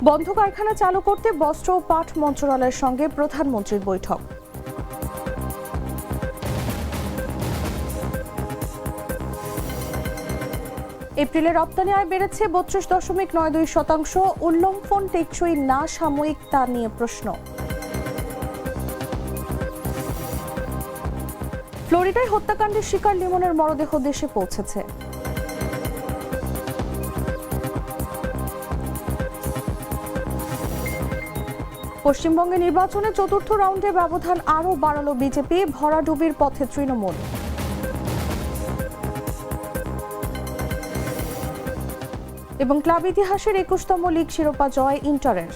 বন্ধ কারখানা চালু করতে বস্ত্র ও পাট মন্ত্রণালয়ের সঙ্গে প্রধানমন্ত্রীর বৈঠক। এপ্রিলে রপ্তানি আয় বেড়েছে ৩২.৯২%। উল্লম্ফন টেকসই না সাময়িক তা নিয়ে প্রশ্ন। ফ্লোরিডায় হত্যাকাণ্ডের শিকার লিমনের মরদেহ দেশে পৌঁছেছে। পশ্চিমবঙ্গে নির্বাচনে চতুর্থ রাউন্ডে ব্যবধান আরও বাড়ালো বিজেপি, ভরাডুবির পথে তৃণমূল। এবং ক্লাব ইতিহাসের ২১তম লিগ শিরোপা জয় ইন্টারের।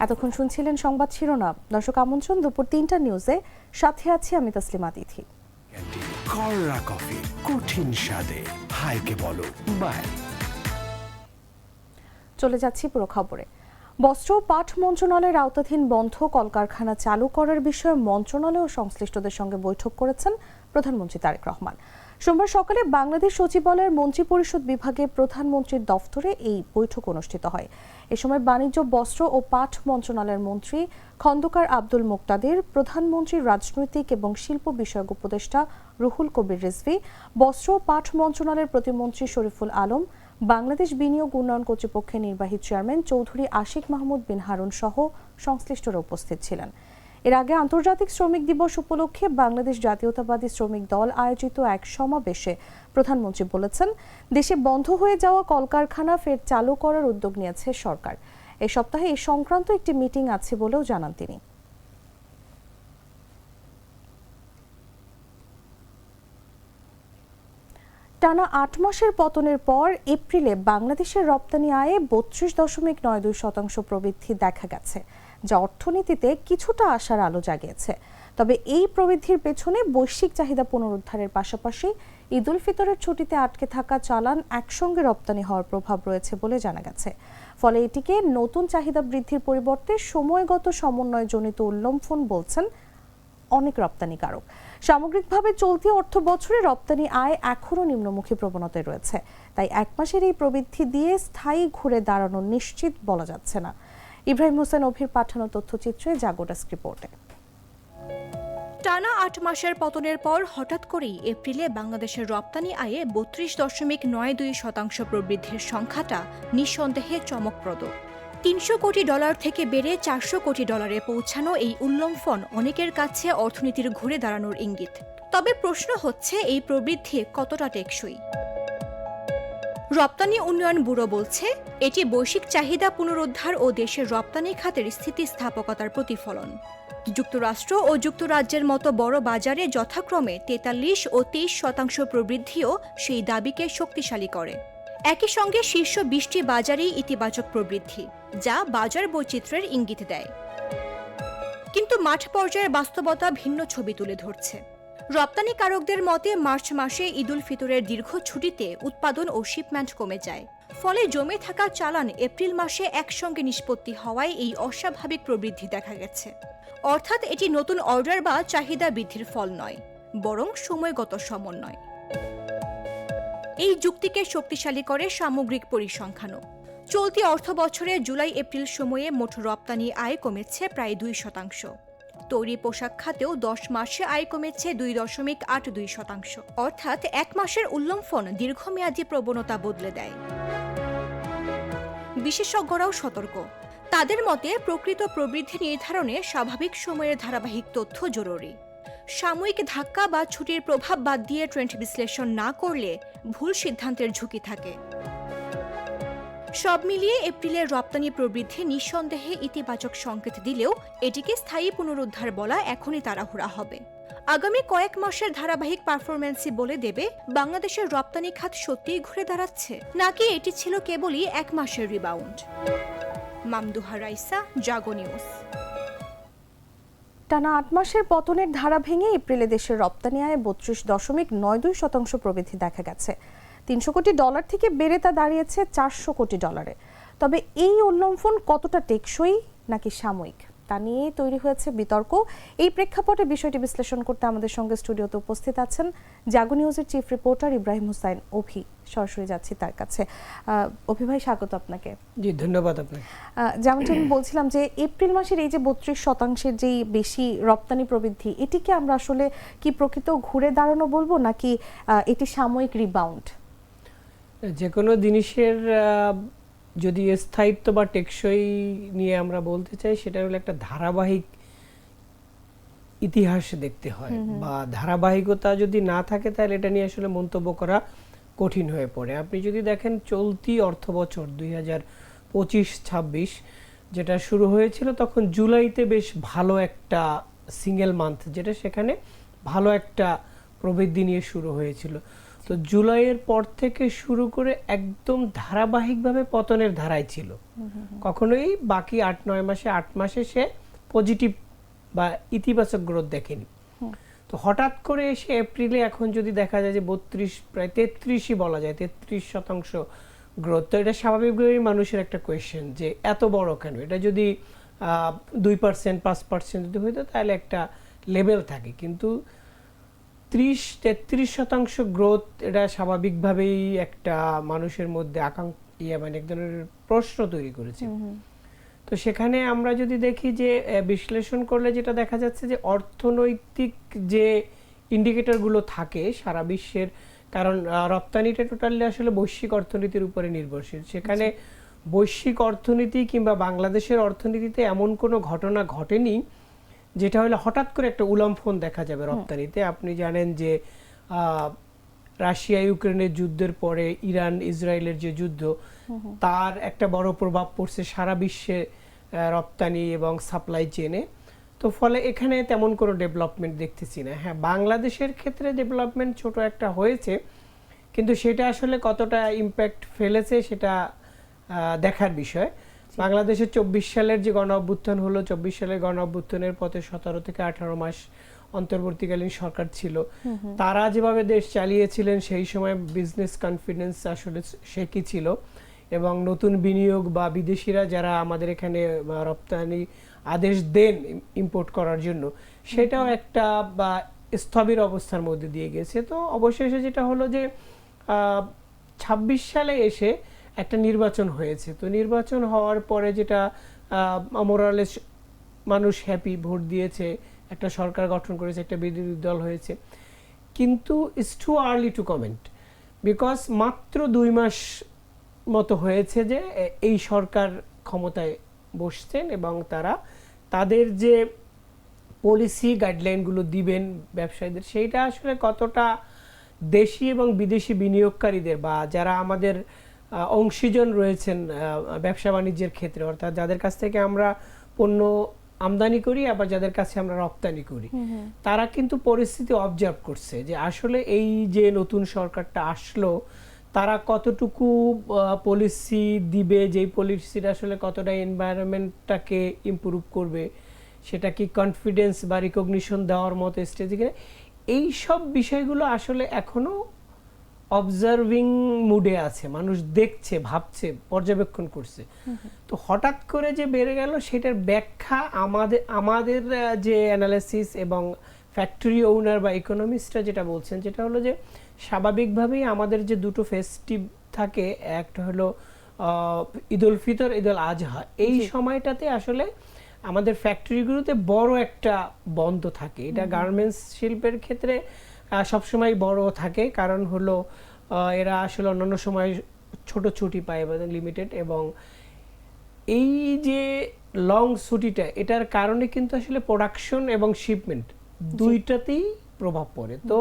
এতক্ষণ শুনছিলেন সংবাদ শিরোনাম। দর্শক আমন্ত্রণ দুপুর ৩টা নিউজে, সাথে আছি আমি তাসলিমা তিথি। কররা কফি কঠিন স্বাদে হাইকে বলো বাই। চলে যাচ্ছি পুরো খবরে। বস্ত্র ও পাট মন্ত্রণালয়ের আওতাধীন বন্ধ কলকারখানা চালু করার বিষয়ে মন্ত্রণালয় ও সংশ্লিষ্টদের সঙ্গে বৈঠক করেছেন প্রধানমন্ত্রী তারেক রহমান। সোমবার সকালে বাংলাদেশ সচিবালয়ের মন্ত্রিপরিষদ বিভাগে প্রধানমন্ত্রীর দফতরে এই বৈঠক অনুষ্ঠিত হয়। এ সময় বাণিজ্য, বস্ত্র ও পাট মন্ত্রণালয়ের মন্ত্রী খন্দকার আব্দুল মুক্তাদির, প্রধানমন্ত্রীর রাজনৈতিক এবং শিল্প বিষয়ক উপদেষ্টা রুহুল কবির রিজভী, বস্ত্র ও পাট মন্ত্রণালয়ের প্রতিমন্ত্রী শরীফুল আলম, বাংলাদেশ বিনিয়োগ উন্নয়ন কর্তৃপক্ষের নির্বাহী চেয়ারম্যান চৌধুরী আশিক মাহমুদ বিন হারুন সহ সংশ্লিষ্টরা উপস্থিত ছিলেন। এর আগে আন্তর্জাতিক শ্রমিক দিবস উপলক্ষে বাংলাদেশ জাতীয়তাবাদী শ্রমিক দল আয়োজিত এক সমাবেশে প্রধানমন্ত্রী বলেছেন, দেশে বন্ধ হয়ে যাওয়া কলকারখানা ফের চালু করার উদ্যোগ নিয়েছে সরকার। এ সপ্তাহে এই সংক্রান্ত একটি মিটিং আছে বলেও জানান তিনি। টানা ৮ মাসের পতনের পর এপ্রিলে বাংলাদেশের রপ্তানি আয়ে ৩২.৯২% প্রবৃদ্ধি দেখা গেছে, যা অর্থনীতিতে কিছুটা আশার আলো জাগিয়েছে। তবে এই প্রবৃদ্ধির পেছনে বৈশ্বিক চাহিদা পুনরুদ্ধারের পাশাপাশি ঈদ উল ফিতরের ছুটিতে আটকে থাকা চালান একসঙ্গে রপ্তানি হওয়ার প্রভাব রয়েছে বলে জানা গেছে। ফলে এটিকে নতুন চাহিদা বৃদ্ধির পরিবর্তে সময়গত সমন্বয়জনিত উল্লম্ফন বলছেন অনেক রপ্তানিকারক। সামগ্রিকভাবে চলতি অর্থ বছরে রপ্তানি আয় এখনও নিম্নমুখী প্রবণতায় রয়েছে, তাই এক মাসের এই প্রবৃদ্ধি দিয়ে স্থায়ী ঘুরে দাঁড়ানো নিশ্চিত বলা যাচ্ছে না। ইব্রাহিম হোসেন অভির পাঠানো তথ্যচিত্রে জাগো ডেস্ক রিপোর্টে। টানা ৮ মাসের পতনের পর হঠাৎ করেই এপ্রিলে বাংলাদেশের রপ্তানি আয়ে ৩২.৯২% প্রবৃদ্ধির সংখ্যাটা নিঃসন্দেহে চমকপ্রদ। $৩০০ কোটি থেকে বেড়ে $৪০০ কোটি পৌঁছানো এই উল্লম্ফন অনেকের কাছে অর্থনীতির ঘুরে দাঁড়ানোর ইঙ্গিত। তবে প্রশ্ন হচ্ছে, এই প্রবৃদ্ধি কতটা টেকসই? রপ্তানি উন্নয়ন ব্যুরো বলছে, এটি বৈশ্বিক চাহিদা পুনরুদ্ধার ও দেশের রপ্তানি খাতের স্থিতিস্থাপকতার প্রতিফলন। যুক্তরাষ্ট্র ও যুক্তরাজ্যের মতো বড় বাজারে যথাক্রমে ৪৩ ও ২৩% প্রবৃদ্ধিও সেই দাবিকে শক্তিশালী করে। একই সঙ্গে শীর্ষ ২০টি বাজারেই ইতিবাচক প্রবৃদ্ধি, যা বাজার বৈচিত্র্যের ইঙ্গিত দেয়। কিন্তু মাঠ পর্যায়ের বাস্তবতা ভিন্ন ছবি তুলে ধরছে। রপ্তানিকারকদের মতে, মার্চ মাসে ঈদ উল ফিতরের দীর্ঘ ছুটিতে উৎপাদন ও শিপমেন্ট কমে যায়। ফলে জমে থাকা চালান এপ্রিল মাসে একসঙ্গে নিষ্পত্তি হওয়ায় এই অস্বাভাবিক প্রবৃদ্ধি দেখা গেছে। অর্থাৎ এটি নতুন অর্ডার বা চাহিদা বৃদ্ধির ফল নয়, বরং সময়গত সমন্বয়। এই যুক্তিকে শক্তিশালী করে সামগ্রিক পরিসংখ্যানও। চলতি অর্থ বছরে জুলাই এপ্রিল সময়ে মোট রপ্তানি আয় কমেছে প্রায় 2%। তৈরি পোশাক খাতেও 10 মাসে আয় কমেছে 2.82%। অর্থাৎ এক মাসের উল্লম্ফন দীর্ঘমেয়াদী প্রবণতা বদলে দেয়। বিশেষজ্ঞরাও সতর্ক। তাদের মতে, প্রকৃত প্রবৃদ্ধি নির্ধারণে স্বাভাবিক সময়ের ধারাবাহিক তথ্য জরুরি। সাময়িক ধাক্কা বা ছুটির প্রভাব বাদ দিয়ে ট্রেন্ড বিশ্লেষণ না করলে ভুল সিদ্ধান্তের ঝুঁকি থাকে। সব মিলিয়ে এপ্রিলের রপ্তানি প্রবৃদ্ধি নিঃসন্দেহে ইতিবাচক সংকেত দিলেও এটিকে স্থায়ী পুনরুদ্ধার বলা এখনই তাড়াহুড়া হবে। আগামী কয়েক মাসের ধারাবাহিক পারফরম্যান্সই বলে দেবে বাংলাদেশের রপ্তানি খাত সত্যিই ঘুরে দাঁড়াচ্ছে, নাকি এটি ছিল কেবলই এক মাসের রিবাউন্ড। মামদুহা রাইসা, জাগো নিউজ। টানা ৮ মাসের পতনের ধারা ভেঙে এপ্রিলে দেশের রপ্তানি আয়ে ৩২.৯২% প্রবৃদ্ধি দেখা গেছে। $৩০০ কোটি থেকে বেড়ে তা দাঁড়িয়েছে $৪০০ কোটি। তবে এই উল্লম্ফন কতটা টেকসই নাকি সাময়িক, তা নিয়েই তৈরি হয়েছে বিতর্ক। এই প্রেক্ষাপটে বিষয়টি বিশ্লেষণ করতে আমাদের সঙ্গে স্টুডিওতে উপস্থিত আছেন জাগো নিউজের চিফ রিপোর্টার ইব্রাহিম হোসাইন অভি। সরাসরি যাচ্ছি তার কাছে। অভি ভাই, স্বাগত আপনাকে। জি, ধন্যবাদ আপনাকে। যেমনটা আমি বলছিলাম যে এপ্রিল মাসের এই যে 32% যেই বেশি রপ্তানি প্রবৃদ্ধি, এটিকে আমরা আসলে কি প্রকৃত ঘুরে দাঁড়ানো বলবো নাকি এটি সাময়িক রিবাউন্ড? যে কোনো জিনিসের যদি স্থায়িত্ব বা টেকসই নিয়ে আমরা বলতে চাই, সেটা হলো একটা ধারাবাহিক ইতিহাস দেখতে হয়, বা ধারাবাহিকতা যদি না থাকে তাহলে এটা নিয়ে আসলে মন্তব্য করা কঠিন হয়ে পড়ে। আপনি যদি দেখেন চলতি অর্থ বছর 2025-26 যেটা শুরু হয়েছিল, তখন জুলাইতে বেশ ভালো একটা সিঙ্গেল মান্থ, যেটা সেখানে ভালো একটা প্রবৃদ্ধি নিয়ে শুরু হয়েছিল। তো জুলাইয়ের পর থেকে শুরু করে একদম ধারাবাহিকভাবে পতনের ধারায় ছিল। কখনোই বাকি 8 মাসে সে পজিটিভ বা ইতিবাচক গ্রোথ দেখেনি। তো হঠাৎ করে এসে এপ্রিলে এখন যদি দেখা যায় যে 32, প্রায় 33ই বলা যায়, 33% গ্রোথ। তো এটা স্বাভাবিকভাবেই মানুষের একটা কোয়েশ্চেন যে এত বড় কেন? এটা যদি 2%, 5% যদি হইতো তাহলে একটা লেভেল থাকে, কিন্তু 33% গ্রোথ, এটা স্বাভাবিকভাবেই একটা মানুষের মধ্যে মানে এক ধরনের প্রশ্ন তৈরি করেছে। তো সেখানে আমরা যদি দেখি যে বিশ্লেষণ করলে যেটা দেখা যাচ্ছে যে অর্থনৈতিক যে ইন্ডিকেটরগুলো থাকে সারা বিশ্বের, কারণ রপ্তানিটা টোটালি আসলে বৈশ্বিক অর্থনীতির উপরে নির্ভরশীল। সেখানে বৈশ্বিক অর্থনীতি কিংবা বাংলাদেশের অর্থনীতিতে এমন কোনো ঘটনা ঘটেনি যেটা হলে হঠাৎ করে একটা উলম্ফন দেখা যাবে রপ্তানিতে। আপনি জানেন যে রাশিয়া ইউক্রেনের যুদ্ধের পরে ইরান ইসরায়েলের যে যুদ্ধ, তার একটা বড় প্রভাব পড়ছে সারা বিশ্বে রপ্তানি এবং সাপ্লাই চেনে। তো ফলে এখানে তেমন কোনো ডেভেলপমেন্ট দেখতেছি না। হ্যাঁ, বাংলাদেশের ক্ষেত্রে ডেভেলপমেন্ট ছোট একটা হয়েছে, কিন্তু সেটা আসলে কতটা ইম্প্যাক্ট ফেলেছে সেটা দেখার বিষয়। বাংলাদেশের 24 সালের যে গণ অভ্যুত্থান হলো, 24 সালের গণ অভ্যুত্থানের পথে 17 থেকে 18 মাস অন্তর্বর্তীকালীন সরকার ছিল। তারা যেভাবে দেশ চালিয়েছিলেন, সেই সময় বিজনেস কনফিডেন্স আসলে সে কি ছিল, এবং নতুন বিনিয়োগ বা বিদেশিরা যারা আমাদের এখানে রপ্তানি আদেশ দেন ইম্পোর্ট করার জন্য, সেটাও একটা বা স্থবির অবস্থার মধ্যে দিয়ে গেছে। তো অবশেষে যেটা হলো যে 26 সালে এসে একটা নির্বাচন হয়েছে। তো নির্বাচন হওয়ার পরে যেটা মোরালেস মানুষ হ্যাপি, ভোট দিয়েছে, একটা সরকার গঠন করেছে, একটা বিরোধী দল হয়েছে, কিন্তু it's too early two comment, because মাত্র 2 মাস মতো হয়েছে যে এই সরকার ক্ষমতায় বসছেন, এবং তারা তাদের যে পলিসি গাইডলাইনগুলো দিবেন ব্যবসায়ীদের, সেইটা আসলে কতটা দেশি এবং বিদেশি বিনিয়োগকারীদের বা যারা আমাদের অংশীজন রয়েছেন ব্যবসা বাণিজ্যের ক্ষেত্রে, অর্থাৎ যাদের কাছ থেকে আমরা পণ্য আমদানি করি আবার যাদের কাছে আমরা রপ্তানি করি, তারা কিন্তু পরিস্থিতি অবজার্ভ করছে যে আসলে এই যে নতুন সরকারটা আসলো, তারা কতটুকু পলিসি দিবে, যেই পলিসিটা আসলে কতটা এনভায়রনমেন্টটাকে ইমপ্রুভ করবে, সেটা কি কনফিডেন্স বা রিকগনিশন দেওয়ার মতো স্টেজে কিনা, এই সব বিষয়গুলো আসলে এখনো অবজার্ভিং মুডে আছে। মানুষ দেখছে, ভাবছে, পর্যবেক্ষণ করছে। তো হঠাৎ করে যে বেড়ে গেল, সেটার ব্যাখ্যা আমাদের যে অ্যানালিসিস এবং ফ্যাক্টরি ওনার বা ইকোনমিস্টরা যেটা বলছেন, যেটা হলো যে স্বাভাবিকভাবেই আমাদের যে দুটো ফেস্টিভ থাকে, একটা হলো ঈদ উল ফিতর, ঈদ উল আজহা, এই সময়টাতে আসলে আমাদের ফ্যাক্টরিগুলোতে বড় একটা বন্ধ থাকে। এটা গার্মেন্টস শিল্পের ক্ষেত্রে সবসময় বড় থাকে, কারণ হলো এরা আসলে অন্যান্য সময় ছোট ছুটি পায় বা লিমিটেড, এবং এই যে লং ছুটিটা, এটার কারণে কিন্তু আসলে প্রোডাকশন এবং শিপমেন্ট দুইটাতেই প্রভাব পড়ে। তো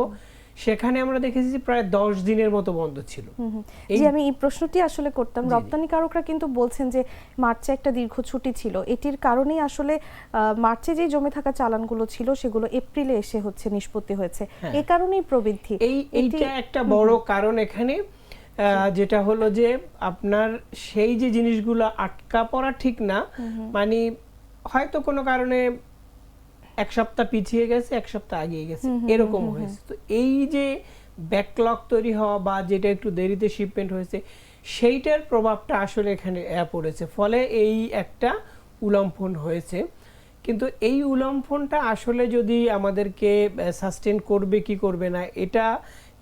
সেখানে আমরা দেখেছি যে প্রায় 10 দিনের মতো বন্ধ ছিল। জি, আমি এই প্রশ্নটি আসলে করতাম। রপ্তানিকারকরা কিন্তু বলছেন যে মার্চে একটা দীর্ঘ ছুটি ছিল, এটির কারণেই আসলে মার্চে যে জমে থাকা চালানগুলো ছিল সেগুলো এপ্রিলে এসে হচ্ছে নিষ্পত্তি হয়েছে, এই কারণেই প্রবৃদ্ধি। এইটা একটা বড় কারণ এখানে, যেটা হলো যে আপনার সেই যে জিনিসগুলো আটকা পড়া ঠিক না, মানে হয়তো কোনো কারণে 1 সপ্তাহ পিছিয়ে গেছে, 1 সপ্তাহ আগিয়ে গেছে, এরকম হয়েছে। তো এই যে ব্যাকলগ তৈরি হওয়া বা যেটা একটু দেরিতে শিপমেন্ট হয়েছে, সেইটার প্রভাবটা আসলে এখানে পড়েছে, ফলে এই একটা উলম্ফন হয়েছে। কিন্তু এই উল্লম্ফনটা আসলে যদি আমাদেরকে সাস্টেন করবে কি করবে না, এটা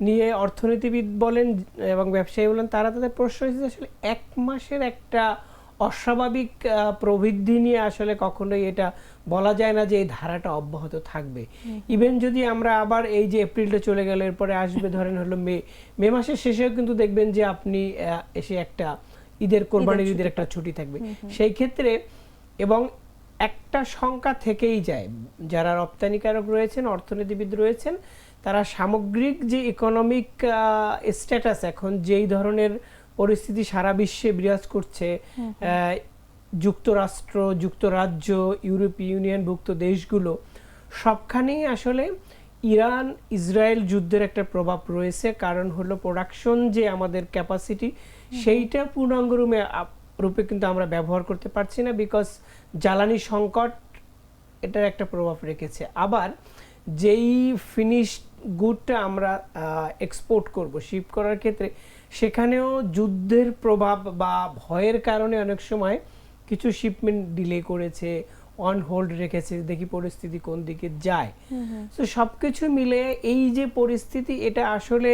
নিয়ে অর্থনীতিবিদ বলেন এবং ব্যবসায়ী বলেন, তারা তাদের প্রশ্ন হচ্ছে আসলে 1 মাসের একটা অস্বাভাবিক প্রবৃদ্ধি নিয়ে আসলে কখনোই এটা বলা যায় না যে এই ধারাটা অব্যাহত থাকবে। ইভেন যদি আমরা আবার এই যে এপ্রিলটা চলে গেল, এরপরে আসবে ধরেন হলো মে মাসের শেষেও কিন্তু দেখবেন যে আপনি এসে একটা কোরবানির ঈদের একটা ছুটি থাকবে সেই ক্ষেত্রে, এবং একটা সংখ্যা থেকেই যায়। যারা রপ্তানিকারক রয়েছেন, অর্থনীতিবিদ রয়েছেন, তারা সামগ্রিক যে ইকোনমিক স্ট্যাটাস এখন যেই ধরনের পরিস্থিতি সারা বিশ্বে বিরাজ করছে, যুক্তরাষ্ট্র, যুক্তরাজ্য, ইউরোপীয় ইউনিয়নভুক্ত দেশগুলো সবখানেই আসলে ইরান ইসরায়েল যুদ্ধের একটা প্রভাব রয়েছে। কারণ হলো প্রোডাকশন যে আমাদের ক্যাপাসিটি সেইটা পূর্ণাঙ্গ রূপে কিন্তু আমরা ব্যবহার করতে পারছি না, বিকজ জ্বালানি সংকট এটার একটা প্রভাব রেখেছে। আবার যেই ফিনিশড গুডটা আমরা এক্সপোর্ট করব, শিপ করার ক্ষেত্রে, সেখানেও যুদ্ধের প্রভাব বা ভয়ের কারণে অনেক সময় কিছু শিপমেন্ট ডিলে করেছে, অন হোল্ড রেখেছে, দেখি পরিস্থিতি কোন দিকে যায়। তো সবকিছু মিলে এই যে পরিস্থিতি, এটা আসলে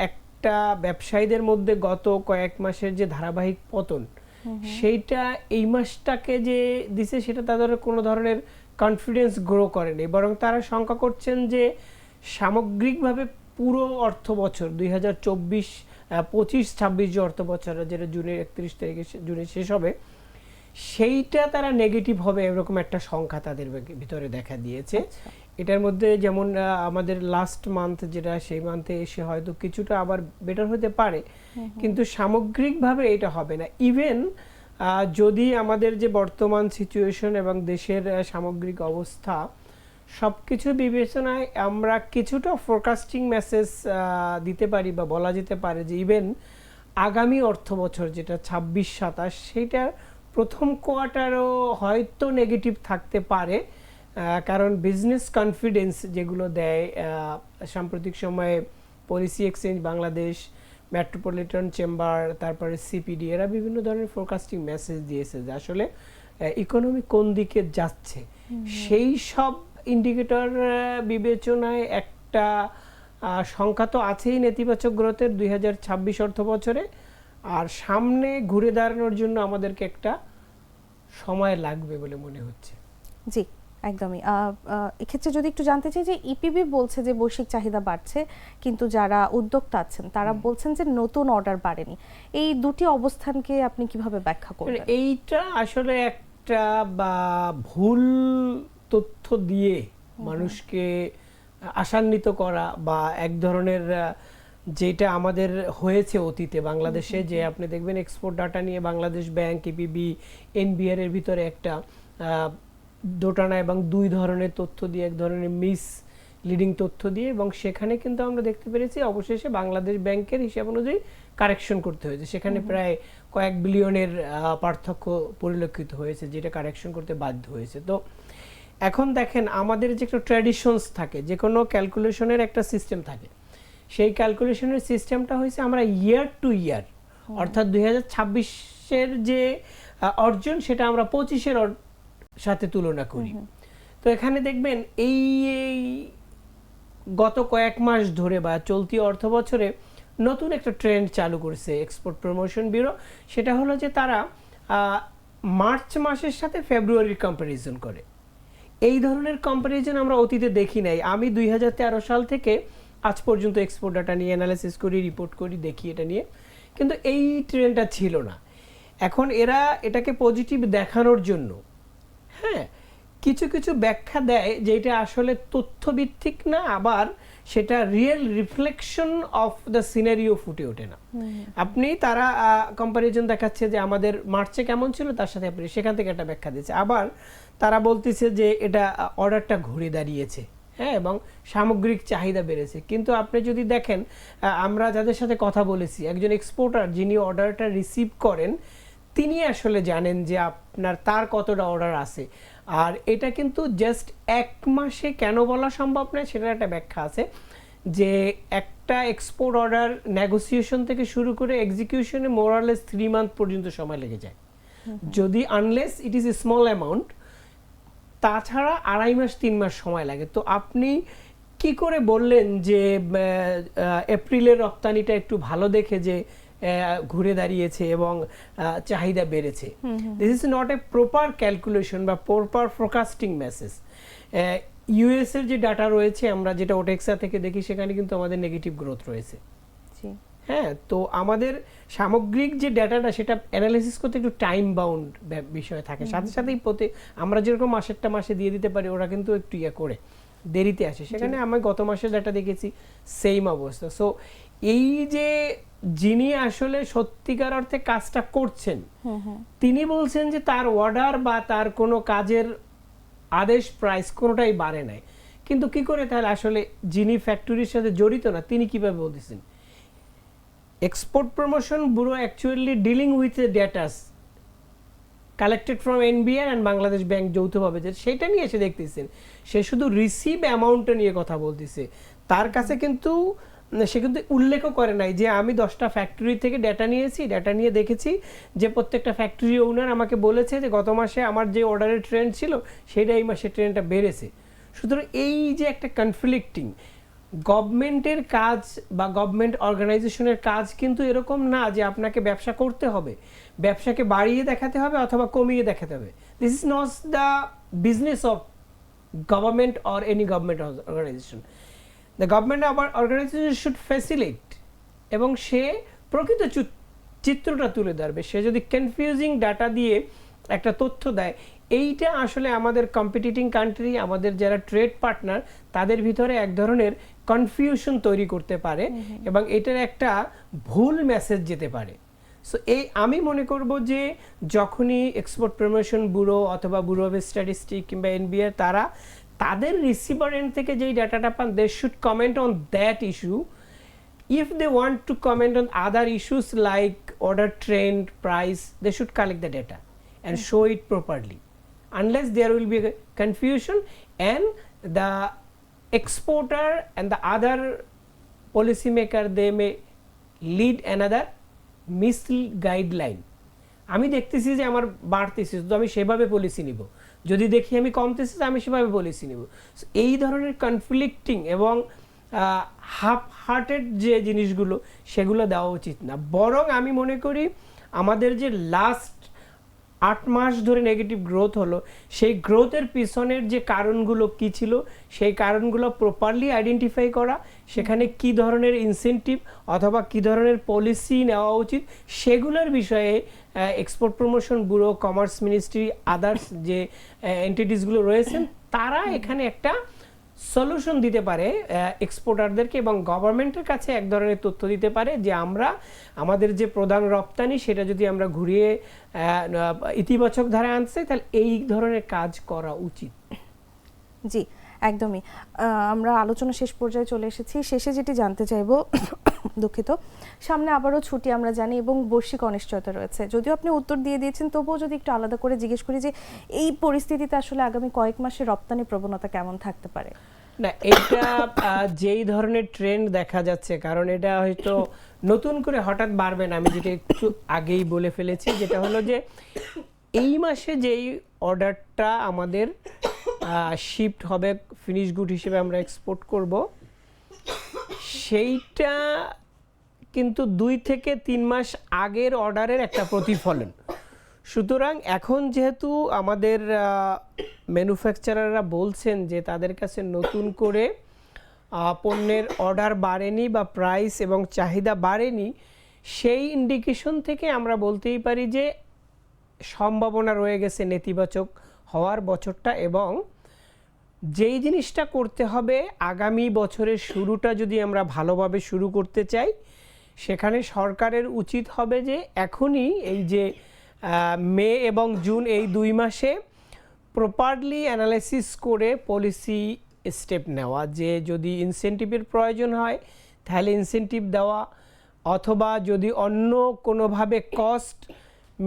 একটা ব্যবসায়ীদের মধ্যে গত কয়েক মাসের যে ধারাবাহিক পতন, সেইটা এই মাসটাকে যে দিছে সেটা তাদের কোনো ধরনের কনফিডেন্স গ্রো করেনি, বরং তারা শঙ্কা করছেন যে সামগ্রিকভাবে পুরো অর্থ বছর 2024-25-26 যে অর্থ বছর, যেটা জুনের 31 তারিখে জুনে শেষ হবে, সেইটা তারা নেগেটিভ হবে এরকম একটা সংখ্যা তাদের ভিতরে দেখা দিয়েছে। এটার মধ্যে যেমন আমাদের লাস্ট মান্থ যেটা, সেই মান্থে এসে হয়তো কিছুটা আবার বেটার হতে পারে, কিন্তু সামগ্রিকভাবে এটা হবে না। ইভেন যদি আমাদের যে বর্তমান সিচুয়েশন এবং দেশের সামগ্রিক অবস্থা সবকিছু বিবেচনায় আমরা কিছুটা ফোরকাস্টিং মেসেজ দিতে পারি বা বলা যেতে পারে যে ইভেন আগামী অর্থ বছর যেটা 26-27, সেইটার প্রথম কোয়ার্টারও হয়তো নেগেটিভ থাকতে পারে। কারণ বিজনেস কনফিডেন্স যেগুলো দেয় সাম্প্রতিক সময়ে policy exchange Bangladesh, metropolitan chamber, তারপরে সিপিডি, এরা বিভিন্ন ধরনের ফোরকাস্টিং মেসেজ দিয়েছে যে আসলে ইকোনমি কোন দিকে যাচ্ছে। সেই সব ইন্ডিকেটর বিবেচনায় একটা সংখ্যা তো আছেই নেতিবাচক গ্রোথের 2026 অর্থ বছরে, আর সামনে ঘুরে দাঁড়ানোর জন্য আমাদেরকে একটা সময় লাগবে বলে মনে হচ্ছে। জি, একদমই। এক্ষেত্রে যদি একটু জানতে চাই যে ইপিবি বলছে যে বৈশ্বিক চাহিদা বাড়ছে, কিন্তু যারা উদ্যোক্তা আছেন তারা বলছেন যে নতুন অর্ডার বাড়েনি। এই দুটি অবস্থানকে আপনি কিভাবে ব্যাখ্যা করবেন? এইটা আসলে একটা বা ভুল তথ্য দিয়ে মানুষকে আশান্বিত করা, বা এক ধরনের যেটা আমাদের হয়েছে অতীতে বাংলাদেশে, যে আপনি দেখবেন এক্সপোর্ট ডাটা নিয়ে বাংলাদেশ ব্যাংক, ইপিবি, এনবিআর এর ভিতরে একটা দোটানা এবং দুই ধরনের তথ্য দিয়ে, এক ধরনের মিস লিডিং তথ্য দিয়ে, এবং সেখানে কিন্তু আমরা দেখতে পেরেছি অবশেষে বাংলাদেশ ব্যাংকের হিসাব অনুযায়ী কারেকশন করতে হয়েছে। সেখানে প্রায় কয়েক বিলিয়নের পার্থক্য পরিলক্ষিত হয়েছে, যেটা কারেকশন করতে বাধ্য হয়েছে। তো এখন দেখেন, আমাদের যে একটা ট্র্যাডিশনস থাকে, যে কোনো ক্যালকুলেশনের একটা সিস্টেম থাকে, সেই ক্যালকুলেশনের সিস্টেমটা হয়েছে আমরা ইয়ার টু ইয়ার, অর্থাৎ 2026-এর যে অর্জন সেটা আমরা 25-এর সাথে তুলনা করি। তো এখানে দেখবেন এই গত কয়েক মাস ধরে বা চলতি অর্থ বছরে নতুন একটা ট্রেন্ড চালু করেছে এক্সপোর্ট প্রমোশন ব্যুরো। সেটা হলো যে তারা মার্চ মাসের সাথে ফেব্রুয়ারির কম্প্যারিজন করে। এই ধরনের কম্প্যারিজন আমরা অতীতে দেখি নাই। আমি 2013 সাল থেকে আজ পর্যন্ত এক্সপোর্ট ডাটা নিয়ে অ্যানালাইসিস করি, রিপোর্ট করি, দেখি এটা নিয়ে, কিন্তু এই ট্রেন্ডটা ছিল না। এখন এরা এটাকে পজিটিভ দেখানোর জন্য কিছু কিছু ব্যাখ্যা দেয় যেটা আসলে তথ্যভিত্তিক না, আবার সেটা real reflection of the scenario ফুটে ওঠে না। আপনি তারা কম্প্যারিজন দেখাচ্ছে যে আমাদের মার্চে কেমন ছিল তার সাথে আপনি সেখান থেকে একটা ব্যাখ্যা দিচ্ছে, আবার তারা বলতেছে যে এটা অর্ডারটা ঘুরে দাঁড়িয়েছে, এবং সামগ্রিক চাহিদা বেড়েছে। কিন্তু আপনি যদি দেখেন, আমরা যাদের সাথে কথা বলেছি, একজন এক্সপোর্টার যিনি অর্ডারটা রিসিভ করেন তিনি আসলে জানেন যে তার কতটা অর্ডার আছে। আর এটা কিন্তু জাস্ট 1 মাসে কেন বলা সম্ভব নয়, সেটার একটা ব্যাখ্যা আছে, যে একটা এক্সপোর্ট অর্ডার নেগোসিয়েশন থেকে শুরু করে এক্সিকিউশনে মোরালেস 3 মান্থ পর্যন্ত সময় লেগে যায়, যদি unless it is a small amount. তাছাড়া 2.5 মাস 3 মাস সময় লাগে। তো আপনি কি করে বললেন যে এপ্রিলের রপ্তানিটা একটু ভালো দেখে যে ঘুরে দাঁড়িয়েছে এবং চাহিদা বেড়েছে? This is not a proper calculation বা প্রপার ফোরকাস্টিং মেসেজ। ইউএস এর যে ডাটা রয়েছে, আমরা যেটা ওটেক্সা থেকে দেখি, সেখানে কিন্তু আমাদের নেগেটিভ গ্রোথ রয়েছে। জি। হ্যাঁ, তো আমাদের সামগ্রিক যে ডাটাটা সেটা অ্যানালাইসিস করতে একটু টাইম বাউন্ড বিষয় থাকে। সাথে সাথেই আমরা যেরকম মাসেরটা মাসে দিয়ে দিতে পারি, ওরা কিন্তু একটু করে দেরিতে আসে। সেখানে আমি গত মাসের ডাটা দেখেছি, সেম অবস্থা। সো এই যে যিনি আসলে সত্যিকার অর্থে কাজটা করছেন, তিনি বলছেন যে তার অর্ডার বা তার কোনো কাজের আদেশ প্রাইস কোনোটাই বাড়ে নাই। কিন্তু কি করে তাহলে আসলে যিনি ফ্যাক্টরির সাথে জড়িত না, তিনি কিভাবে বলতেছেন? Export promotion bureau actually dealing with the ডেটাস collected from NBR and Bangladesh bank যৌথভাবে, যে সেটা নিয়ে এসে দেখতেছেন। সে শুধু রিসিভ অ্যামাউন্টটা নিয়ে কথা বলতেছে। তার কাছে কিন্তু সে কিন্তু উল্লেখও করে নাই যে আমি 10টা ফ্যাক্টরি থেকে ডেটা নিয়েছি, ডেটা নিয়ে দেখেছি যে প্রত্যেকটা ফ্যাক্টরি ওনার আমাকে বলেছে যে গত মাসে আমার যে অর্ডারের ট্রেন্ড ছিল সেটা এই মাসে ট্রেন্ডটা বেড়েছে। সুতরাং এই যে একটা কনফ্লিক্টিং, গভর্নমেন্টের কাজ বা গভর্নমেন্ট অর্গানাইজেশনের কাজ কিন্তু এরকম না যে আপনাকে ব্যবসা করতে হবে, ব্যবসাকে বাড়িয়ে দেখাতে হবে অথবা কমিয়ে দেখাতে হবে। This is not the business of government or any government organisation. The government organisation should facilitate, এবং সে প্রকৃত চিত্রটা তুলে ধরবে। সে যদি কনফিউজিং ডাটা দিয়ে একটা তথ্য দেয়, এইটা আসলে আমাদের কম্পিটিটিং কান্ট্রি, আমাদের যারা ট্রেড পার্টনার, তাদের ভিতরে এক ধরনের কনফিউশন তৈরি করতে পারে এবং এটার একটা ভুল মেসেজ যেতে পারে। সো আমি মনে করব যে যখনই এক্সপোর্ট প্রমোশন ব্যুরো অথবা ব্যুরো অফ স্ট্যাটিস্টিক কিংবা এনবিআর তারা তাদের রিসিভার এন্ড থেকে যেই ডাটাটা পান, they should comment on that issue. If they want to comment on other issues like order trend, price, they should collect the data and show it properly. Unless there will be a confusion and the exporter and the other policymaker, they may lead another mislead guideline. আমি দেখতেছি যে আমার বাড়তেছে, তো আমি সেভাবে policy নিব। যদি দেখি আমি কমতেছে, আমি সেভাবে পলিসি নিব। এই ধরনের কনফ্লিক্টিং এবং হাফ হার্টেড যে জিনিসগুলো, সেগুলো দেওয়া উচিত না। বরং আমি মনে করি আমাদের যে লাস্ট 8 মাস ধরে নেগেটিভ গ্রোথ হলো, সেই গ্রোথের পিছনের যে কারণগুলো কি ছিল, সেই কারণগুলো প্রপারলি আইডেন্টিফাই করা, সেখানে কি ধরনের ইনসেন্টিভ অথবা কি ধরনের পলিসি নেওয়া উচিত, সেগুলোর বিষয়ে export promotion bureau, commerce ministry, others যে এন্টিটিসগুলো রয়েছেন, তারা এখানে একটা সলিউশন দিতে পারে এক্সপোর্টারদেরকে এবং গভর্নমেন্টের কাছে এক ধরনের তথ্য দিতে পারে যে আমরা আমাদের যে প্রধান রপ্তানি, সেটা যদি আমরা ঘুরিয়ে ইতিবাচক ধারায় আনতে, তাহলে এই ধরনের কাজ করা উচিত। জি, একদমই। আমরা আলোচনা শেষ পর্যায়ে চলে এসেছি। শেষে যেটি জানতে চাইবো, দুঃখিত, সামনে আবারও ছুটি আমরা জানি এবং বৈশ্বিক অনিশ্চয়তা রয়েছে। যদিও আপনি উত্তর দিয়ে দিয়েছেন, তবুও যদি একটু আলাদা করে জিজ্ঞেস করি যে এই পরিস্থিতিতে আসলে আগামী কয়েক মাসে রপ্তানি প্রবণতা কেমন থাকতে পারে? না, এটা যেই ধরনের ট্রেন্ড দেখা যাচ্ছে, কারণ এটা হয়তো নতুন করে হঠাৎ বাড়বে না। আমি যেটা একটু আগেই বলে ফেলেছি, যেটা হলো যে এই মাসে যেই অর্ডারটা আমাদের শিফট হবে, ফিনিশ গুড হিসেবে আমরা এক্সপোর্ট করব, সেইটা কিন্তু 2 থেকে 3 মাস আগের অর্ডারের একটা প্রতিফলন। সুতরাং এখন যেহেতু আমাদের ম্যানুফ্যাকচারাররা বলছেন যে তাদের কাছে নতুন করে পণ্যের অর্ডার বাড়েনি বা প্রাইস এবং চাহিদা বাড়েনি, সেই ইন্ডিকেশন থেকে আমরা বলতেই পারি যে সম্ভাবনা রয়ে গেছে নেতিবাচক হওয়ার বছরটা। এবং যেই জিনিসটা করতে হবে, আগামী বছরের শুরুটা যদি আমরা ভালোভাবে শুরু করতে চাই, সেখানে সরকারের উচিত হবে যে এখনই এই যে মে এবং জুন এই 2 মাসে প্রপারলি অ্যানালাইসিস করে পলিসি স্টেপ নেওয়া, যে যদি ইনসেন্টিভের প্রয়োজন হয় তাহলে ইনসেন্টিভ দেওয়া, অথবা যদি অন্য কোনোভাবে কস্ট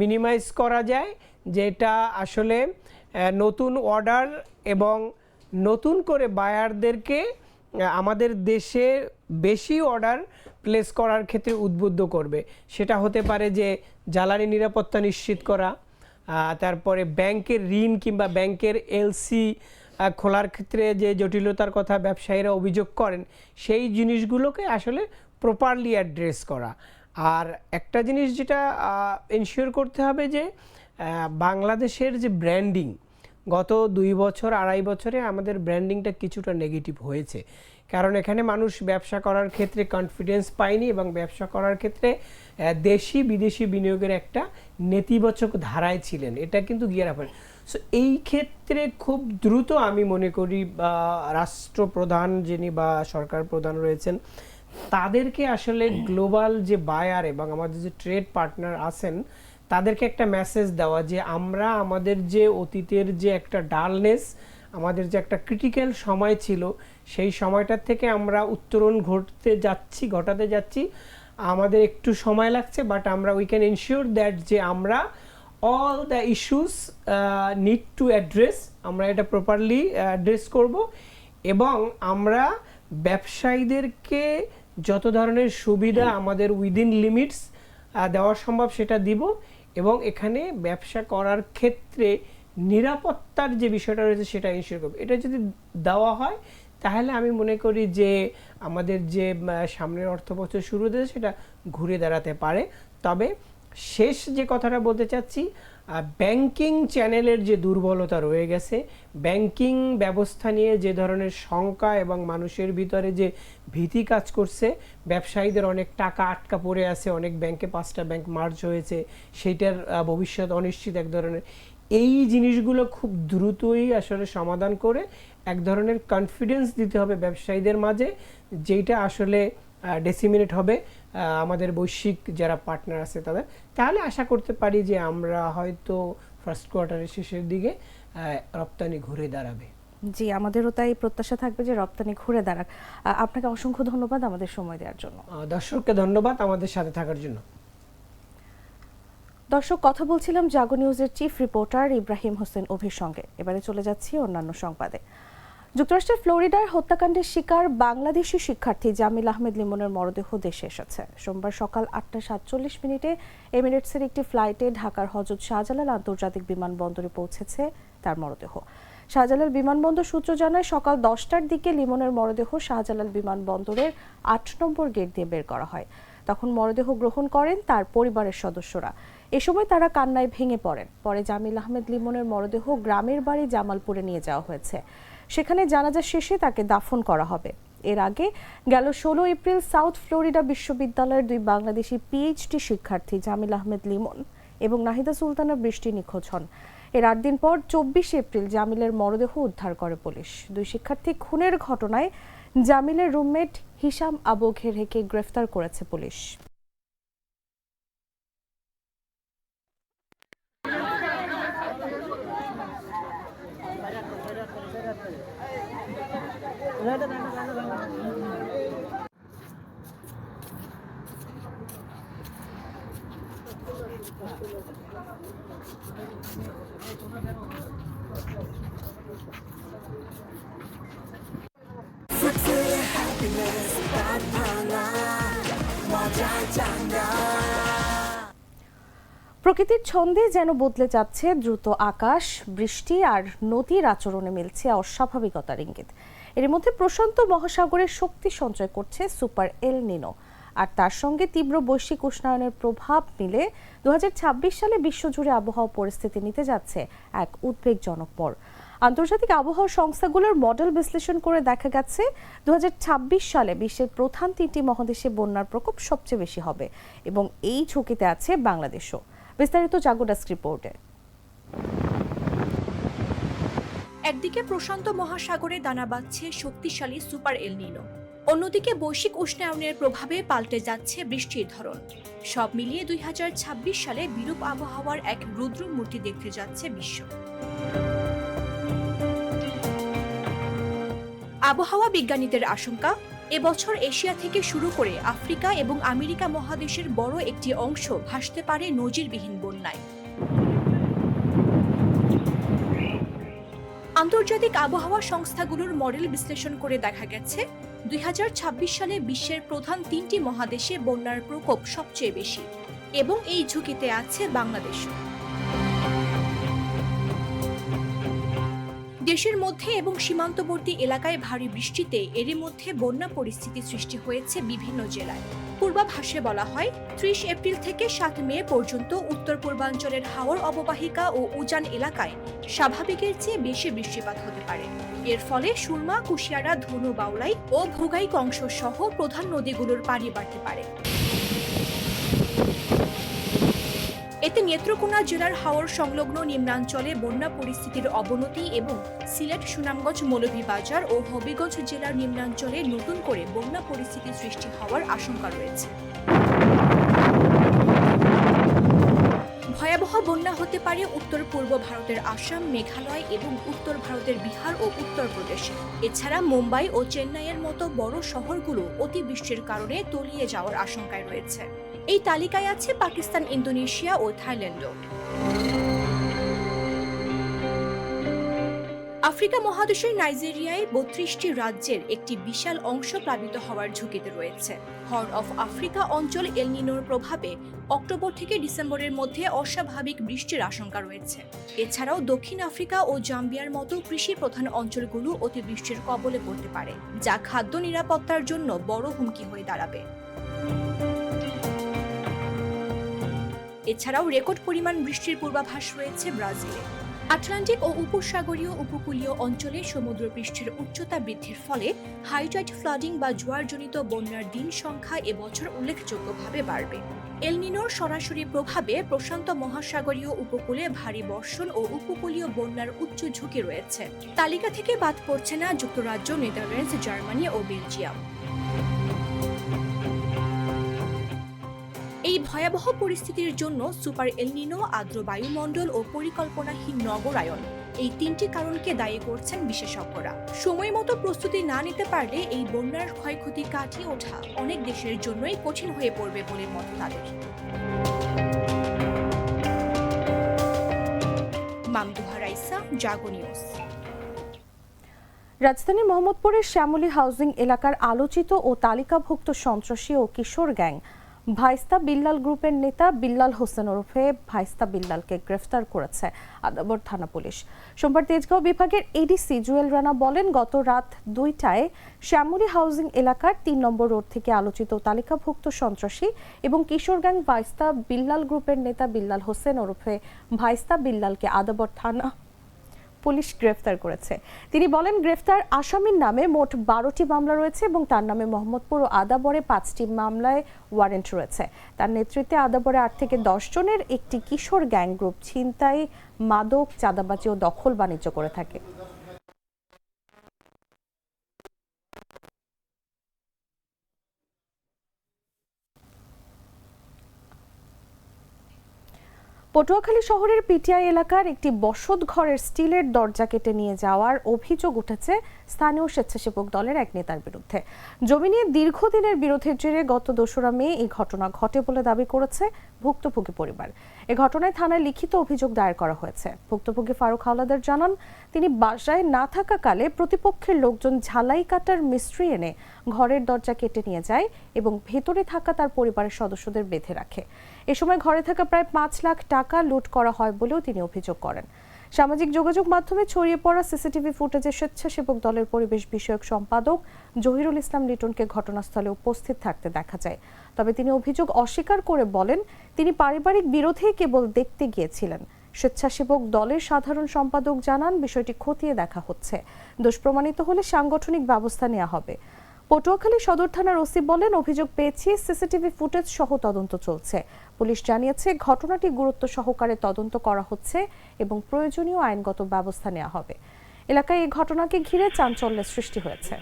মিনিমাইজ করা যায়, যেটা আসলে নতুন অর্ডার এবং নতুন করে বায়ারদেরকে আমাদের দেশে বেশি অর্ডার প্লেস করার ক্ষেত্রে উদ্বুদ্ধ করবে। সেটা হতে পারে যে জ্বালানি নিরাপত্তা নিশ্চিত করা, তারপরে ব্যাংকের ঋণ কিংবা ব্যাংকের এলসি খোলার ক্ষেত্রে যে জটিলতার কথা ব্যবসায়ীরা অভিযোগ করেন, সেই জিনিসগুলোকে আসলে প্রপারলি অ্যাড্রেস করা। আর একটা জিনিস যেটা এনশিওর করতে হবে যে বাংলাদেশের যে ব্র্যান্ডিং, গত 2 বছর 2.5 বছরে আমাদের ব্র্যান্ডিংটা কিছুটা নেগেটিভ হয়েছে, কারণ এখানে মানুষ ব্যবসা করার ক্ষেত্রে কনফিডেন্স পায়নি এবং ব্যবসা করার ক্ষেত্রে দেশি বিদেশি বিনিয়োগের একটা নেতিবাচক ধারায় ছিলেন। এটা কিন্তু গিয়ার আপ। সো এই ক্ষেত্রে খুব দ্রুত আমি মনে করি রাষ্ট্রপ্রধান যিনি বা সরকার প্রধান রয়েছেন, তাদেরকে আসলে গ্লোবাল যে বায়ার এবং আমাদের যে ট্রেড পার্টনার আছেন, তাদেরকে একটা মেসেজ দেওয়া যে আমরা আমাদের যে অতীতের যে একটা ডালনেস, আমাদের যে একটা ক্রিটিক্যাল সময় ছিল, সেই সময়টার থেকে আমরা উত্তরণ ঘটাতে যাচ্ছি। আমাদের একটু সময় লাগছে, বাট আমরা উই ক্যান এনশিওর দ্যাট যে আমরা all the issues need to address, আমরা এটা প্রপারলি অ্যাড্রেস করব এবং আমরা ব্যবসায়ীদেরকে যত ধরনের সুবিধা আমাদের উইদিন লিমিটস দেওয়া সম্ভব সেটা দিব এবং এখানে ব্যবসা করার ক্ষেত্রে নিরাপত্তার যে বিষয়টা রয়েছে সেটা এনশিওর করব। এটা যদি দেওয়া হয় তাহলে আমি মনে করি যে আমাদের যে সামনের অর্থবছর শুরু হয়েছে সেটা ঘুরে দাঁড়াতে পারে। তবে শেষ যে কথাটা বলতে চাচ্ছি, ব্যাংকিং চ্যানেলের যে দুর্বলতা রয়ে গেছে, ব্যাংকিং ব্যবস্থা নিয়ে যে ধরনের শঙ্কা এবং মানুষের ভিতরে যে ভীতি কাজ করছে, ব্যবসায়ীদের অনেক টাকা আটকা পড়ে আছে, অনেক ব্যাংকে 5টা ব্যাংক মার্জ হয়েছে, সেইটার ভবিষ্যৎ অনিশ্চিত এক ধরনের, এই জিনিসগুলো খুব দ্রুতই আসলে সমাধান করে এক ধরনের কনফিডেন্স দিতে হবে ব্যবসায়ীদের মাঝে, যেটা আসলে ডেসিমিনেট হবে আমাদের বৈশ্বিক যারা পার্টনার আছে তাদের। তাহলে আশা করতে পারি যে আমরা হয়তো ফার্স্ট কোয়ার্টারের শেষের দিকে রপ্তানি ঘুরে দাঁড়াবে। জি, আমাদেরও তাই প্রত্যাশা থাকবে যে রপ্তানি ঘুরে দাঁড়াক। আপনাকে অসংখ্য ধন্যবাদ আমাদের সময় দেওয়ার জন্য। দর্শককে ধন্যবাদ আমাদের সাথে থাকার জন্য। দর্শক, কথা বলছিলাম জাগো নিউজের চিফ রিপোর্টার ইব্রাহিম হোসেন অভির সঙ্গে। এবারে চলে যাচ্ছি অন্যান্য সংবাদে। যুক্তরাষ্ট্রের ফ্লোরিডার হত্যাকাণ্ডের শিকার বাংলাদেশি শিক্ষার্থী জামিল আহমেদ লিমনের মরদেহ দেশে এসেছে। সোমবার সকাল 8:47 এমিরেটসের একটি ফ্লাইটে ঢাকার হযরত শাহজালাল আন্তর্জাতিক বিমানবন্দরে পৌঁছেছে তার মরদেহ। শাহজালাল বিমানবন্দর সূত্র জানায়, সকাল 10টার দিকে লিমনের মরদেহ শাহজালাল বিমানবন্দরের 8 নম্বর গেট দিয়ে বের করা হয়। তখন মরদেহ গ্রহণ করেন তার পরিবারের সদস্যরা। এ সময় তারা কান্নায় ভেঙে পড়েন। পরে জামিল আহমেদ লিমনের মরদেহ গ্রামের বাড়ি জামালপুরে নিয়ে যাওয়া হয়েছে। সেখানে জানাজা শেষে তাকে দাফন করা হবে। এর আগে গেল 16 এপ্রিল সাউথ ফ্লোরিডা বিশ্ববিদ্যালয়ের 2 বাংলাদেশি পিএইচডি শিক্ষার্থী জামিল আহমেদ লিমন এবং নাহিদা সুলতানা বৃষ্টি নিখোঁজ হন। এর 8 দিন পর 24 এপ্রিল জামিলের মরদেহ উদ্ধার করে পুলিশ। 2 শিক্ষার্থী খুনের ঘটনায় জামিলের রুমমেট হিশাম আবু ঘেরহেকে গ্রেফতার করেছে পুলিশ। প্রকৃতির ছন্দে যেন বদলে যাচ্ছে দ্রুত আকাশ, বৃষ্টি আর নদীর আচরণে মিলছে অস্বাভাবিকতার ইঙ্গিত। এর মধ্যে প্রশান্ত মহাসাগরের শক্তি সঞ্চয় করছে সুপার এল নিনো, আর তার সঙ্গে তীব্র বৈশ্বিক উষ্ণায়নের প্রভাব মিলে 2026 সালে বিশ্বজুড়ে আবহাওয়া পরিস্থিতি নিতে যাচ্ছে এক উদ্বেগজনক মোড়। আন্তর্জাতিক আবহাওয়া সংস্থাগুলোর মডেল বিশ্লেষণ করে দেখা গেছে 2026 সালে বিশ্বের প্রধান 3টি মহাদেশে বন্যার প্রকোপ সবচেয়ে বেশি হবে এবং এই ঝুঁকিতে আছে বাংলাদেশও। বিস্তারিত জাগো ডেস্ক রিপোর্টে। একদিকে প্রশান্ত মহাসাগরে দানা বাঁধছে শক্তিশালী সুপার এল নিনো, অন্যদিকে বৈশ্বিক উষ্ণায়নের প্রভাবে পাল্টে যাচ্ছে বৃষ্টির ধরন। সব মিলিয়ে 2026 সালে বিরূপ আবহাওয়ার এক রুদ্র মূর্তি দেখতে যাচ্ছে বিশ্ব। আবহাওয়া বিজ্ঞানীদের আশঙ্কা, এবছর এশিয়া থেকে শুরু করে আফ্রিকা এবং আমেরিকা মহাদেশের বড় একটি অংশ ভাসতে পারে নজিরবিহীন বন্যায়। আন্তর্জাতিক আবহাওয়া সংস্থাগুলোর মডেল বিশ্লেষণ করে দেখা গেছে 2026 সালে বিশ্বের প্রধান 3টি মহাদেশে বন্যার প্রকোপ সবচেয়ে বেশি এবং এই ঝুঁকিতে আছে বাংলাদেশও। দেশের মধ্যে এবং সীমান্তবর্তী এলাকায় ভারী বৃষ্টিতে এরই মধ্যে বন্যা পরিস্থিতি সৃষ্টি হয়েছে বিভিন্ন জেলায়। পূর্বাভাসে বলা হয় ৩০ এপ্রিল থেকে ৭ মে পর্যন্ত উত্তর পূর্বাঞ্চলের হাওর অববাহিকা ও উজান এলাকায় স্বাভাবিকের চেয়ে বেশি বৃষ্টিপাত হতে পারে। এর ফলে সুরমা, কুশিয়ারা, ধনু, বাউলাই ও ভোগাই কংস সহ প্রধান নদীগুলোর পানি বাড়তে পারে। এতে নেত্রকোনা জেলার হাওর সংলগ্ন নিম্নাঞ্চলে বন্যা পরিস্থিতির অবনতি এবং সিলেট, সুনামগঞ্জ, মৌলভীবাজার ও হবিগঞ্জ জেলার নিম্নাঞ্চলে নতুন করে বন্যা পরিস্থিতি সৃষ্টি হওয়ার আশঙ্কা রয়েছে। ভয়াবহ বন্যা হতে পারে উত্তর পূর্ব ভারতের আসাম, মেঘালয় এবং উত্তর ভারতের বিহার ও উত্তরপ্রদেশে। এছাড়া মুম্বাই ও চেন্নাইয়ের মতো বড় শহরগুলো অতিবৃষ্টির কারণে তলিয়ে যাওয়ার আশঙ্কায় রয়েছে। এই তালিকায় আছে পাকিস্তান, ইন্দোনেশিয়া ও থাইল্যান্ডও। আফ্রিকা মহাদেশের নাইজেরিয়ায় ৩২টি রাজ্যের একটি বিশাল অংশ প্লাবিত হওয়ার ঝুঁকিতে রয়েছে। হর্ন অফ আফ্রিকা অঞ্চল এল নিনোর প্রভাবে অক্টোবর থেকে ডিসেম্বরের মধ্যে অস্বাভাবিক বৃষ্টির আশঙ্কা রয়েছে। এছাড়াও দক্ষিণ আফ্রিকা ও জাম্বিয়ার মতো কৃষি প্রধান অঞ্চলগুলো অতিবৃষ্টির কবলে পড়তে পারে, যা খাদ্য নিরাপত্তার জন্য বড় হুমকি হয়ে দাঁড়াবে। এছাড়াও রেকর্ড পরিমাণ বৃষ্টির পূর্বাভাস রয়েছে ব্রাজিলে। আটলান্টিক ও উপসাগরীয় উপকূলীয় অঞ্চলে সমুদ্রপৃষ্ঠের উচ্চতা বৃদ্ধির ফলে হাইটাইড ফ্লাডিং বা জোয়ারজনিত বন্যার দিন সংখ্যা এবছর উল্লেখযোগ্যভাবে বাড়বে। এল নিনোর সরাসরি প্রভাবে প্রশান্ত মহাসাগরীয় উপকূলে ভারী বর্ষণ ও উপকূলীয় বন্যার উচ্চ ঝুঁকি রয়েছে। তালিকা থেকে বাদ পড়ছে না যুক্তরাজ্য, নেদারল্যান্ডস, জার্মানি ও বেলজিয়াম। এই ভয়াবহ পরিস্থিতির জন্য সুপার এল নিনো, আর্দ্র বায়ুমণ্ডল ও পরিকল্পনাহীন নগরায়ন এই ৩টি কারণকে দায়ী করছেন বিশেষজ্ঞরা। সময় মতো প্রস্তুতি না নিতে পারলে এই বন্যার ক্ষয়ক্ষতি কাটিয়ে ওঠা অনেক দেশের জন্যই কঠিন হয়ে পড়বে বলে মত তাদের। মামদুহা রাইসা, জাগো নিউজ। রাজধানী মোহাম্মদপুরের শ্যামলী হাউজিং এলাকার আলোচিত ও তালিকাভুক্ত সন্ত্রাসী ও কিশোর গ্যাং ভাইস্তা বিল্লাল গ্রুপের নেতা বিল্লাল হোসেন ওরফে ভাইস্তা বিল্লালকে গ্রেফতার করেছে আদাবর থানা পুলিশ। সোমবার তেজগাঁও বিভাগের এডিসি জুয়েল রানা বলেন, গত রাত ২টায় শ্যামলী হাউজিং এলাকার ৩ নম্বর রোড থেকে আলোচিত তালিকাভুক্ত সন্ত্রাসী এবং কিশোর গ্যাং ভাইস্তা বিল্লাল গ্রুপের নেতা বিল্লাল হোসেন ওরফে ভাইস্তা বিল্লালকে আদাবর থানা পুলিশ গ্রেফতার করেছে। তিনি বলেন, গ্রেফতার আসামির নামে মোট 12টি মামলা রয়েছে এবং তার নামে মোহাম্মদপুর ও আদাবরে 5টি মামলায় ওয়ারেন্ট রয়েছে। তার নেতৃত্বে আদাবরে 8 থেকে 10 জনের একটি কিশোর গ্যাং গ্রুপ ছিনতাই, মাদক, চাঁদাবাজি ও দখল বাণিজ্য করে থাকে। পটুয়াখালী শহরের পিটিআই এলাকার একটি বসত ঘরের স্টিলের দরজা কেটে নিয়ে যাওয়ার অভিযোগ উঠেছে স্থানীয় স্বেচ্ছাসেবক দলের এক নেতার বিরুদ্ধে। জমি নিয়ে দীর্ঘদিনের বিরোধের জেরে গত ২রা মে এই ঘটনা ঘটে বলে দাবি করেছে ভুক্তভোগী পরিবার। এ ঘটনায় থানায় লিখিত অভিযোগ দায়ের করা হয়েছে। ভুক্তভোগী ফারুক হাওলাদার জানান, তিনি বাসায় না থাকাকালে প্রতিপক্ষের লোকজন ঝালাই কাটার মিস্ত্রি এনে ঘরের দরজা কেটে নিয়ে যায় এবং ভেতরে থাকা তার পরিবারের সদস্যদের বেঁধে রাখে। এ সময় ঘরে থাকা প্রায় ৫ লাখ টাকা লুট করা হয় বলেও তিনি অভিযোগ করেন। সামাজিক যোগাযোগ মাধ্যমে ছড়িয়ে পড়া সিসিটিভি ফুটেজে স্বেচ্ছাসেবক দলের পরিবেশ বিষয়ক সম্পাদক জহিরুল ইসলাম লিটনকে ঘটনাস্থলে উপস্থিত থাকতে দেখা যায়। তবে তিনি অভিযোগ অস্বীকার করে বলেন, তিনি পারিবারিক বিরোধে কেবল দেখতে গিয়েছিলেন। স্বেচ্ছাসেবক দলের সাধারণ সম্পাদক জানান, বিষয়টি খতিয়ে দেখা হচ্ছে। দোষ প্রমাণিত হলে সাংগঠনিক ব্যবস্থা নেওয়া হবে। পটুয়াখালী সদর থানার ওসি বলেন, অভিযোগ পেয়েছি, সিসিটিভি ফুটেজ সহ তদন্ত চলছে। পুলিশ জানিয়েছে, ঘটনাটি গুরুত্ব সহকারে তদন্ত করা হচ্ছে এবং প্রয়োজনীয় আইনগত ব্যবস্থা নেওয়া হবে। এলাকায় এই ঘটনাকে ঘিরে চাঞ্চল্যের সৃষ্টি হয়েছে।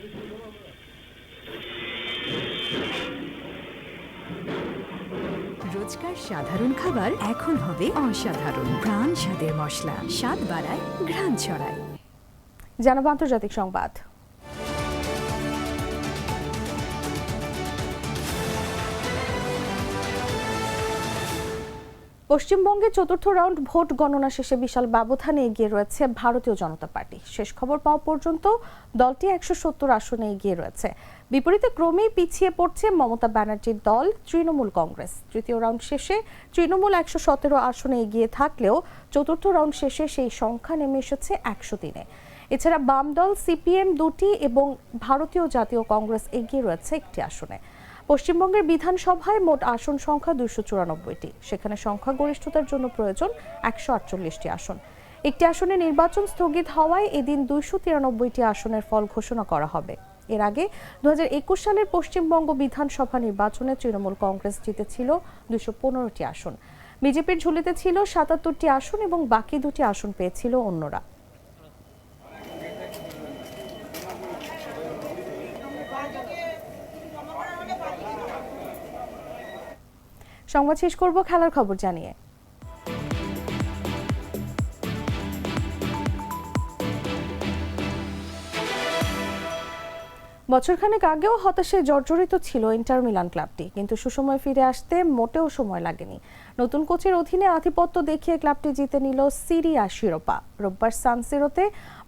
রোজকার সাধারণ খাবার এখন হবে অসাধারণ। প্রাণ স্বাদের মশলা, স্বাদ বাড়ায়, ঘ্রাণ ছড়ায়। জানাবো আন্তর্জাতিক সংবাদ। পশ্চিমবঙ্গে ৪র্থ রাউন্ড ভোট গণনা শেষে বিশাল ব্যবধানে এগিয়ে রয়েছে ভারতীয় জনতা পার্টি। শেষ খবর পাওয়া পর্যন্ত দলটি ১৭০ আসনে এগিয়ে রয়েছে। বিপরীতে ক্রমেই পিছিয়ে পড়ছে মমতা ব্যানার্জির দল তৃণমূল কংগ্রেস। তৃতীয় রাউন্ড শেষে তৃণমূল ১১৭ আসনে এগিয়ে থাকলেও ৪র্থ রাউন্ড শেষে সেই সংখ্যা নেমে এসেছে ১০৩-এ। এছাড়া বাম দল সিপিএম 2টি এবং ভারতীয় জাতীয় কংগ্রেস এগিয়ে রয়েছে 1টি আসনে। পশ্চিমবঙ্গের বিধানসভায় মোট আসন সংখ্যা 294টি, সেখানে সংখ্যাগরিষ্ঠতার জন্য প্রয়োজন 148টি আসন। একটি আসনে নির্বাচন স্থগিত হওয়ায় এদিন 293টি আসনের ফল ঘোষণা করা হবে। এর আগে 2021 সালের পশ্চিমবঙ্গ বিধানসভা নির্বাচনে তৃণমূল কংগ্রেস জিতেছিল 215টি আসন। বিজেপির ঝুলিতে ছিল 77টি আসন এবং বাকি 2টি আসন পেয়েছিল অন্যরা। সংবাদ শেষ করব খেলার খবর জানিয়ে। বছরখানেক আগেও হতাশায় জর্জরিত ছিল ইন্টার মিলান ক্লাবটি, কিন্তু সুসময় ফিরে আসতে মোটেও সময় লাগেনি। নতুন কোচের অধীনে আধিপত্য দেখিয়ে ক্লাবটি জিতে নিল সিরি আ শিরোপা। রোববার সান সিরোতে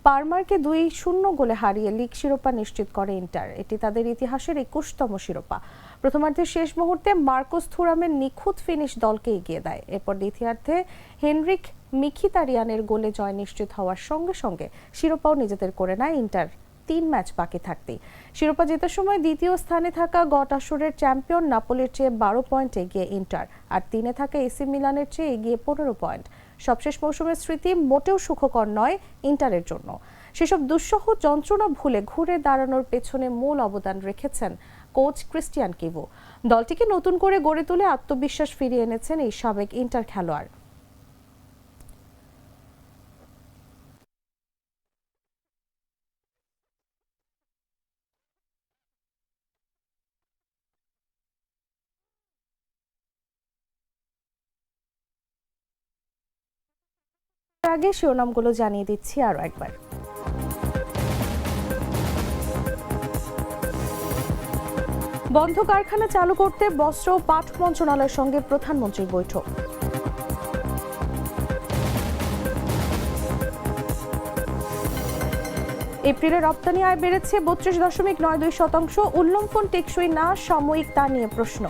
পারমারকে 2-0 গোলে হারিয়ে লিগ শিরোপা নিশ্চিত করে ইন্টার। এটি তাদের ইতিহাসের 21তম শিরোপা। প্রথমার্ধের শেষ মুহূর্তে মার্কোস থুরামের নিখুঁত ফিনিশ দলকে এগিয়ে দেয়। এরপর দ্বিতীয়ার্ধে হেনরিক মিখিতারিয়ানের গোলে জয় নিশ্চিত হওয়ার সঙ্গে সঙ্গে শিরোপাও নিজেদের করে নেয় ইন্টার। 3 ম্যাচ বাকি থাকতেই শিরোপা জেতার সময় দ্বিতীয় স্থানে থাকা গত আসরের চ্যাম্পিয়ন নাপোলির চেয়ে 12 পয়েন্ট এগিয়ে ইন্টার, আর 3-এ থাকা এসি মিলানের চেয়ে এগিয়ে 15 পয়েন্ট। সবশেষ মৌসুমের স্মৃতি মোটেও সুখকর নয় ইন্টারের জন্য। সেসব দুঃসহ যন্ত্রণা ভুলে ঘুরে দাঁড়ানোর পেছনে মূল অবদান রেখেছেন কোচ ক্রিস্টিয়ান কিভু। দলটিকে নতুন করে গড়ে তুলে আত্মবিশ্বাস ফিরিয়ে এনেছেন এই সাবেক ইন্টার খেলোয়াড়। আগে শিরোনামগুলো জানিয়ে দিচ্ছি আরো একবার। বন্ধ কারখানা চালু করতে বস্ত্র ও পাট মন্ত্রণালয়ের সঙ্গে প্রধানমন্ত্রীর বৈঠক। এপ্রিলে রপ্তানি আয় বেড়েছে 32.92%। উল্লম্ফন টেকসই না সাময়িক তা নিয়ে প্রশ্ন।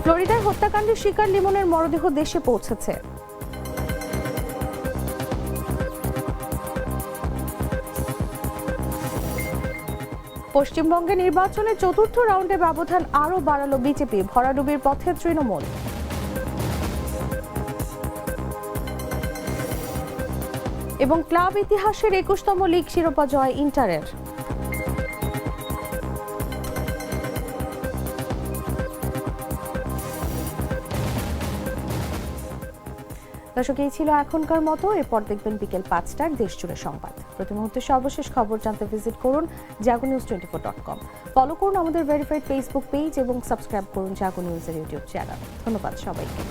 ফ্লোরিডায় হত্যাকাণ্ডের শিকার লিমনের মরদেহ দেশে পৌঁছেছে। পশ্চিমবঙ্গে নির্বাচনের চতুর্থ রাউন্ডে ব্যবধান আরও বাড়ালো বিজেপি, ভরাডুবির পথে তৃণমূল। এবং ক্লাব ইতিহাসের 21তম লিগ শিরোপা জয় ইন্টারের। দর্শক, এই ছিল এখনকার মতো। এরপর দেখবেন বিকেল 5টার দেশ জুড়ে সংবাদ। প্রতি মুহূর্তে সর্বশেষ খবর জানতে ভিজিট করুন jagonews24.com। ফলো করুন আমাদের ভেরিফাইড ফেসবুক পেজ এবং সাবস্ক্রাইব করুন জাগো নিউজের ইউটিউব চ্যানেল। ধন্যবাদ সবাইকে।